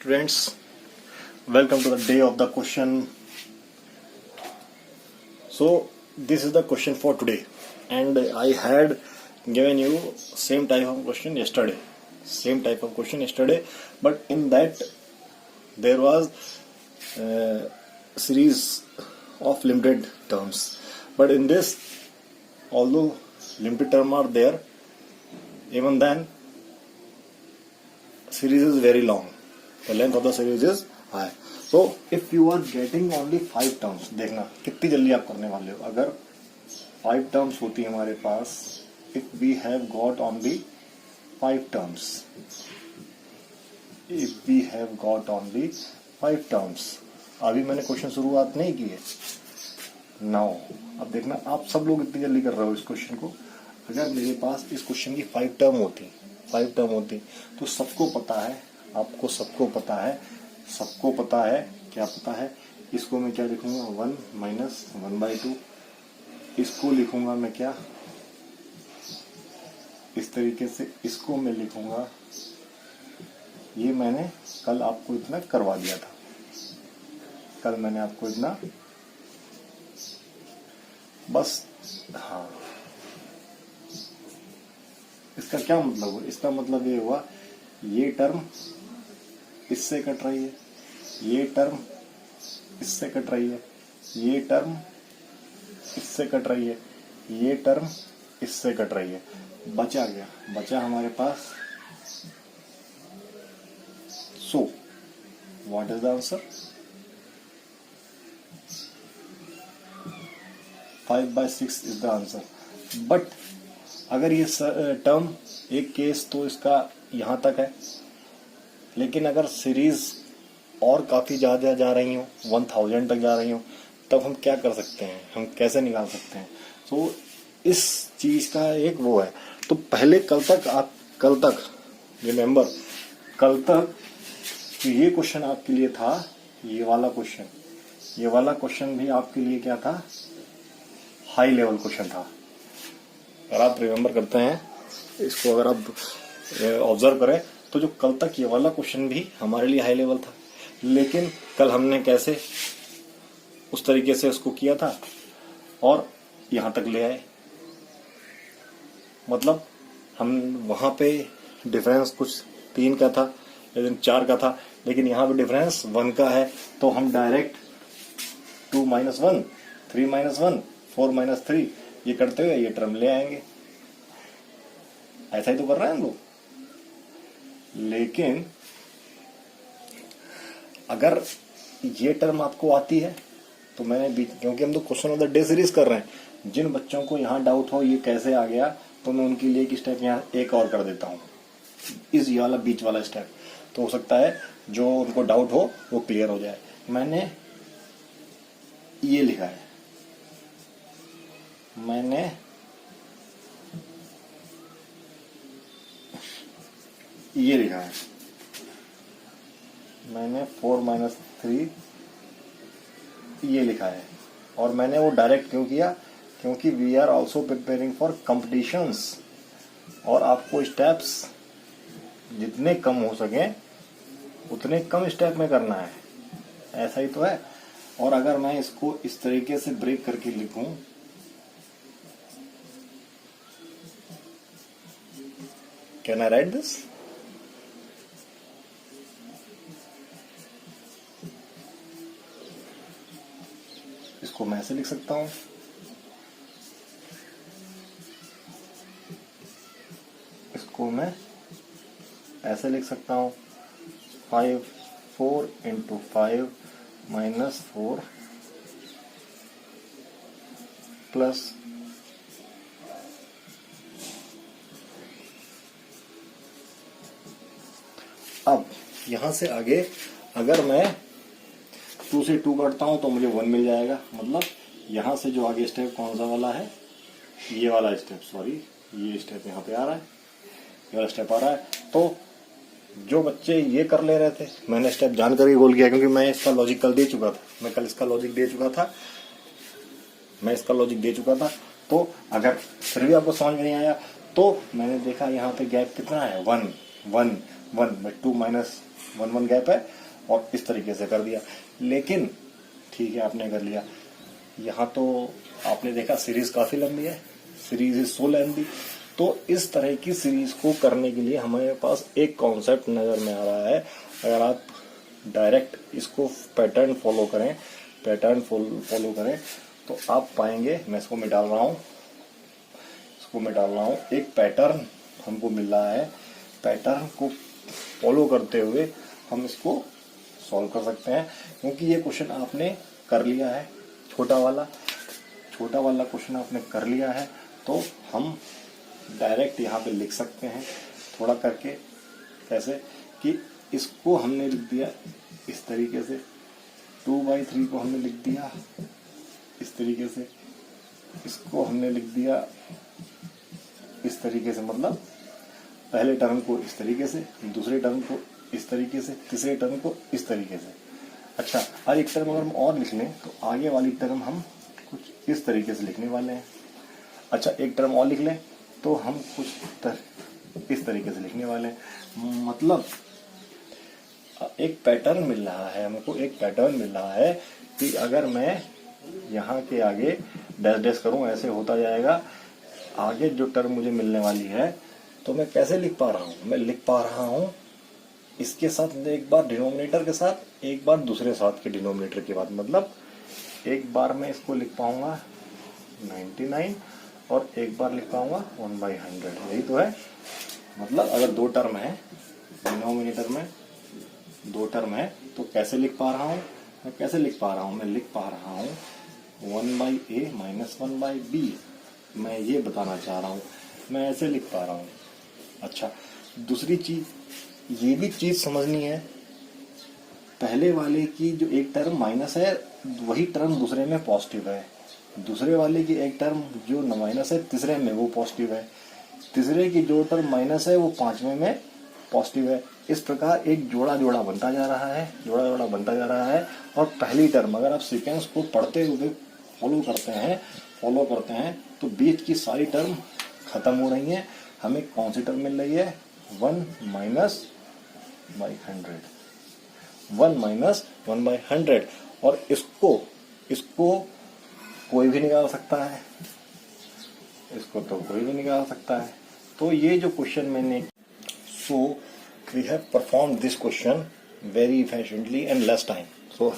students, welcome to the day of the question. So this is the question for today, and I had given you same type of question yesterday, but in that there was series of limited terms, but in this, although limited terms are there, even then series is very long. The length of the series is high. So if you are getting only 5 terms, देखना कितनी जल्दी आप करने वाले हो. अगर 5 terms होती है हमारे पास, if we have got only 5 terms, अभी मैंने क्वेश्चन शुरुआत नहीं की है. नाउ अब देखना, आप सब लोग इतनी जल्दी कर रहे हो इस क्वेश्चन को. अगर मेरे पास इस क्वेश्चन की 5 टर्म होती तो सबको पता है, आपको सबको पता है क्या पता है. इसको मैं क्या लिखूंगा, 1 माइनस 1/2. इसको लिखूंगा मैं क्या, इस तरीके से इसको मैं लिखूंगा. ये मैंने कल आपको इतना करवा दिया था. बस. हाँ, इसका क्या मतलब हुआ? इसका मतलब ये हुआ, ये टर्म इससे कट रही है, ये टर्म इससे कट रही है, ये टर्म इससे कट रही है, ये टर्म इससे कट रही है. बचा हमारे पास. So what is the answer? 5/6 is the answer. But अगर ये टर्म, एक केस तो इसका यहां तक है, लेकिन अगर सीरीज और काफी ज्यादा जा रही हो, 1000 तक जा रही हो, तब हम क्या कर सकते हैं, हम कैसे निकाल सकते हैं? तो इस चीज का एक वो है. तो पहले कल तक रिमेम्बर, कल तक ये क्वेश्चन आपके लिए था, ये वाला क्वेश्चन भी आपके लिए क्या था, हाई लेवल क्वेश्चन था. अगर आप रिमेम्बर करते हैं इसको, अगर आप ऑब्जर्व करें, तो जो कल तक ये वाला क्वेश्चन भी हमारे लिए हाई लेवल था, लेकिन कल हमने कैसे उस तरीके से उसको किया था और यहां तक ले आए. मतलब हम वहां पे डिफरेंस कुछ 3 का था, लेकिन 4 का था, लेकिन यहां पे डिफरेंस 1 का है. तो हम डायरेक्ट 2 - 1, 3 - 1, 4 - 3 ये करते हुए ये टर्म ले आएंगे. ऐसा ही तो कर रहे हैं हम लोग. लेकिन अगर ये टर्म आपको आती है तो मैंने क्योंकि हम तो question of the day series कर रहे हैं, जिन बच्चों को यहाँ डाउट हो ये कैसे आ गया, तो मैं उनके लिए एक स्टेप यहाँ एक और कर देता हूँ, ये वाला बीच वाला स्टेप. तो हो सकता है जो उनको डाउट हो वो क्लियर हो जाए. मैंने ये लिखा है, मैंने ये लिखा है, मैंने 4 - 3 ये लिखा है. और मैंने वो डायरेक्ट क्यों किया? क्योंकि we are also preparing for competitions, और आपको स्टेप्स जितने कम हो सके उतने कम स्टेप में करना है. ऐसा ही तो है. और अगर मैं इसको इस तरीके से ब्रेक करके लिखूं, कैन आई राइट दिस? इसको मैं ऐसे लिख सकता हूं, इसको मैं ऐसे लिख सकता हूं, 4 × 5 - 4 प्लस अब यहां से आगे अगर मैं 2 से 2 करता हूं तो मुझे 1 मिल जाएगा. मतलब यहां से जो आगे स्टेप कौन सा वाला है, ये वाला स्टेप, सॉरी ये स्टेप यहाँ पे आ रहा है, ये वाला स्टेप आ रहा है. तो जो बच्चे ये कर ले रहे थे, मैंने स्टेप जानकर ही बोल गया, क्योंकि मैं इसका लॉजिक कल दे चुका था, मैं कल इसका लॉजिक दे चुका था. तो अगर फिर भी आपको समझ में नहीं आया, तो मैंने देखा यहाँ पे गैप कितना है, 1 1 1 में 2 - 1 1 गैप है और इस तरीके से कर दिया। लेकिन ठीक है, आपने कर लिया। यहाँ तो आपने देखा सीरीज काफी लंबी है, सीरीज इज सो लेंथी। तो इस तरह की सीरीज को करने के लिए हमारे पास एक कॉन्सेप्ट नजर में आ रहा है। अगर आप डायरेक्ट इसको पैटर्न फॉलो करें, पैटर्न फॉलो करें तो आप पाएंगे, मैं इसको मिटा रहा हूँ, एक पैटर्न हमको मिल रहा है। पैटर्न को फॉलो करते हुए हम इसको सॉल्व कर सकते हैं, क्योंकि ये क्वेश्चन आपने कर लिया है, छोटा वाला क्वेश्चन आपने कर लिया है। तो हम डायरेक्ट यहाँ पे लिख सकते हैं थोड़ा करके, कैसे कि इसको हमने लिख दिया इस तरीके से, 2/3 को हमने लिख दिया इस तरीके से, इसको हमने लिख दिया इस तरीके से, मतलब पहले टर्म को इस तरीके से, दूसरे टर्म को इस तरीके से, तीसरे टर्म को इस तरीके से। अच्छा, और एक टर्म अगर हम और लिख लें तो आगे वाली टर्म हम कुछ इस तरीके से लिखने वाले हैं। अच्छा, एक टर्म और लिख लें तो हम कुछ इस तरीके से लिखने वाले हैं। मतलब एक पैटर्न मिल रहा है हमको, एक पैटर्न मिल रहा है कि अगर मैं यहाँ के आगे डैश डैश करूँ ऐसे होता जाएगा। आगे जो टर्म मुझे मिलने वाली है तो मैं कैसे लिख पा रहा हूँ, मैं लिख पा रहा हूँ इसके साथ एक बार डिनोमिनेटर के साथ, एक बार दूसरे साथ के डिनोमिनेटर के बाद। मतलब एक बार मैं इसको लिख पाऊंगा 99 और एक बार लिख पाऊंगा 1/100। यही तो है। मतलब अगर दो टर्म है डिनोमिनेटर में, दो टर्म है तो कैसे लिख पा रहा हूँ मैं, कैसे लिख पा रहा हूँ, मैं लिख पा रहा हूँ 1/a माइनस 1/b। मैं ये बताना चाह रहा हूँ, मैं ऐसे लिख पा रहा हूँ। अच्छा, दूसरी चीज, ये भी चीज समझनी है, पहले वाले की जो एक टर्म माइनस है वही टर्म दूसरे में पॉजिटिव है, दूसरे वाले की एक टर्म जो माइनस है तीसरे में वो पॉजिटिव है, तीसरे की जो टर्म माइनस है वो पांचवें में पॉजिटिव है। इस प्रकार एक जोड़ा जोड़ा बनता जा रहा है, जोड़ा जोड़ा बनता जा रहा है। और पहली टर्म अगर आप सीक्वेंस को पढ़ते हुए फॉलो करते हैं तो बीच की सारी टर्म खत्म हो रही हैं। हमें कौन सी टर्म मिल रही है, 1 माइनस 1/100। और इसको कोई भी निकाल सकता है, इसको तो कोई भी निकाल सकता है। तो ये जो क्वेश्चन मैंने, so we have performed this question very efficiently and less time. So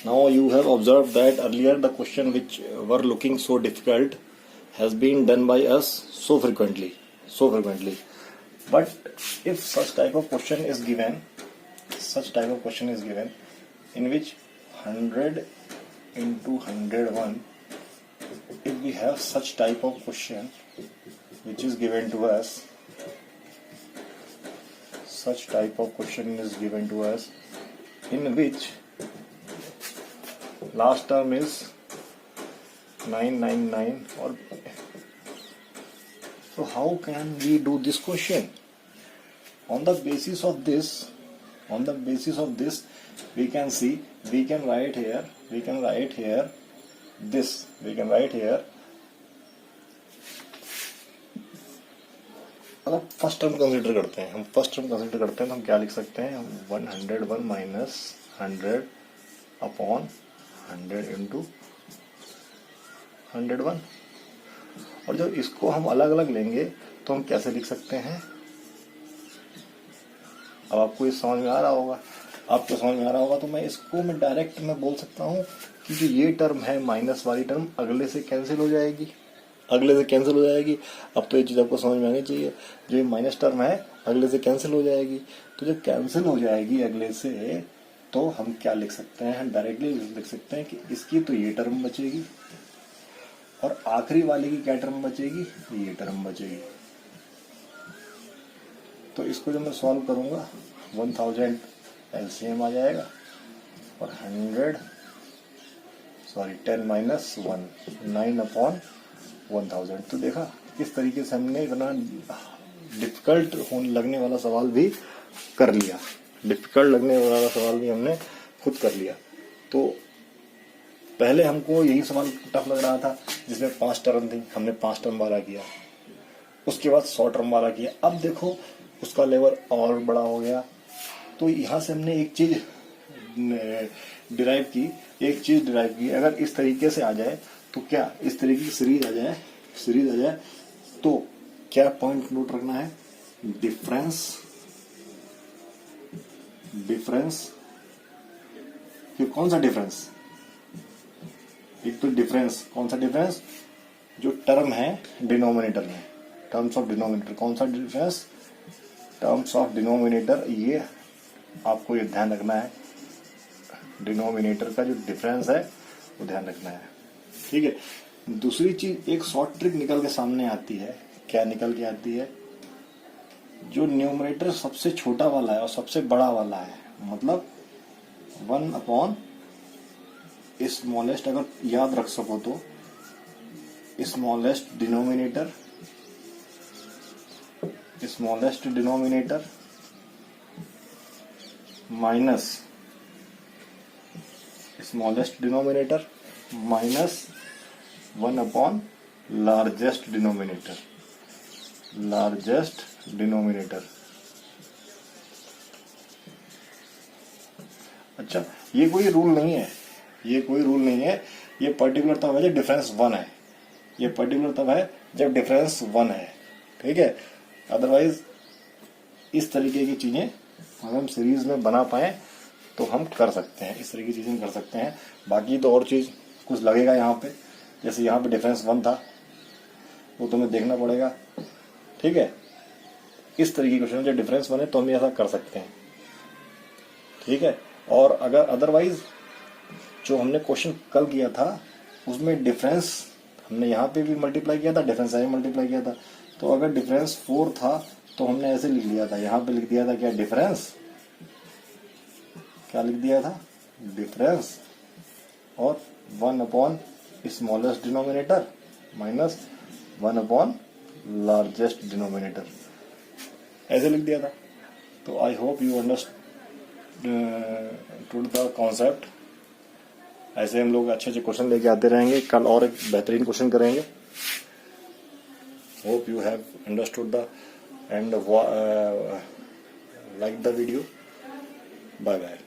now you have observed that earlier the question which were looking so difficult has been done by us so frequently. But if such type of question is given, in which 100 into 101, if we have such type of question which is given to us, in which last term is 999, or so how can we do this question? On the basis of this we can see, we can write here अगर first term consider करते हैं तो हम क्या लिख सकते हैं, 101 minus 100 upon 100 into 101। और जब इसको हम अलग अलग लेंगे तो हम कैसे लिख सकते हैं, अब आपको ये समझ में आ रहा होगा, तो मैं इसको डायरेक्ट बोल सकता हूँ कि जो ये टर्म है माइनस वाली टर्म अगले से कैंसिल हो जाएगी, अब तो ये चीज आपको समझ में आनी चाहिए। जो ये माइनस टर्म है अगले से कैंसिल हो जाएगी, तो जब कैंसिल हो जाएगी अगले से तो हम क्या लिख सकते हैं, हम डायरेक्टली लिख सकते हैं कि इसकी तो ये टर्म बचेगी और आखिरी वाले की क्या टर्म बचेगी, ये टर्म बचेगी। तो इसको जब मैं सॉल्व करूंगा 1000 एलसीएम आ जाएगा और 10 माइनस 1 9 अपॉन 1000। तो देखा किस तरीके से हमने इतना डिफिकल्ट लगने वाला सवाल भी कर लिया, हमने खुद कर लिया। तो पहले हमको यही सवाल टफ लग रहा था जिसमें 5 टर्म थी, हमने 5 टर्म वाला किया, उसके बाद 100 टर्म वाला किया। अब देखो उसका लेवल और बड़ा हो गया, तो यहाँ से हमने एक चीज डिराइव की, अगर इस तरीके से आ जाए तो क्या इस तरीके की सीरीज आ जाए तो क्या पॉइंट नोट रखना है, डिफरेंस फिर कौन सा डिफरेंस, एक तो डिफरेंस, कौन सा डिफरेंस, जो टर्म है डिनोमिनेटर में, टर्म्स ऑफ डिनोमिनेटर, कौन सा डिफरेंस, टर्म्स ऑफ डिनोमिनेटर, ये आपको ये ध्यान रखना है, डिनोमिनेटर का जो डिफरेंस है वो ध्यान रखना है, ठीक है। दूसरी चीज एक शॉर्ट ट्रिक निकल के सामने आती है, क्या निकल के आती है, जो न्यूमरेटर सबसे छोटा वाला है और सबसे बड़ा वाला है, मतलब 1 अपॉन स्मॉलेस्ट, अगर याद रख सको तो smallest denominator minus smallest denominator minus 1 upon largest denominator. अच्छा, ये कोई रूल नहीं है, ये पर्टिकुलर तब है जब डिफरेंस 1 है, जब डिफरेंस 1 है, ठीक है। अदरवाइज इस तरीके की चीजें अगर हम सीरीज में बना पाए तो हम कर सकते हैं, इस तरीके की चीजें कर सकते हैं। बाकी तो और चीज कुछ लगेगा यहाँ पे, जैसे यहाँ पे डिफरेंस 1 था, वो तुम्हें देखना पड़ेगा, ठीक है। इस तरीके के क्वेश्चन जब डिफरेंस 1 है तो हम ऐसा कर सकते हैं, ठीक है। और अगर अदरवाइज जो हमने क्वेश्चन कल किया था उसमें डिफरेंस हमने यहाँ पे भी मल्टीप्लाई किया था, डिफरेंस यहाँ मल्टीप्लाई किया था, तो अगर डिफरेंस 4 था तो हमने ऐसे लिख लिया था, यहाँ पे लिख दिया था क्या, डिफरेंस, क्या लिख दिया था, डिफरेंस और 1 upon smallest denominator minus 1 upon largest denominator, ऐसे लिख दिया था। तो I hope you understood the concept. ऐसे हम लोग अच्छे क्वेश्चन लेके आते रहेंगे, कल और एक बेहतरीन क्वेश्चन करेंगे। Hope you have understood the and like the video. Bye bye.